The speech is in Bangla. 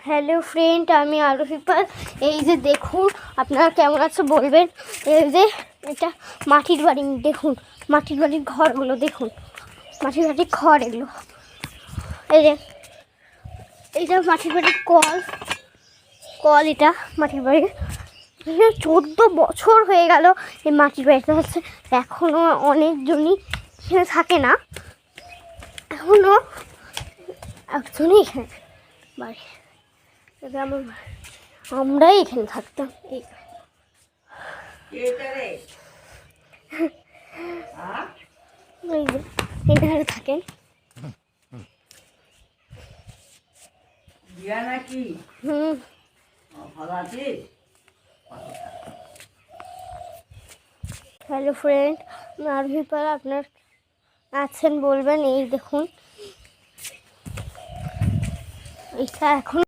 হ্যালো ফ্রেন্ড, আমি আরোহিপাল। এই যে দেখুন, আপনারা কেমন আছে বলবেন। এই যে এটা মাটির বাড়ি, দেখুন মাটির বাড়ির ঘরগুলো, দেখুন মাটির বাড়ির ঘর এগুলো। এই যে এইটা মাটির বাড়ির কল এটা মাটির বাড়ি। 14 বছর হয়ে গেল এই মাটির বাড়িটা হচ্ছে, এখনও অনেকজনই এখানে থাকে না, এখনও একজনই এখানে বাড়ি। আমরাই এখানে থাকতাম। এখানে থাকেন। হ্যালো ফ্রেন্ড, আরোহিপাল, আপনার আছেন বলবেন। এই দেখুন, এটা এখন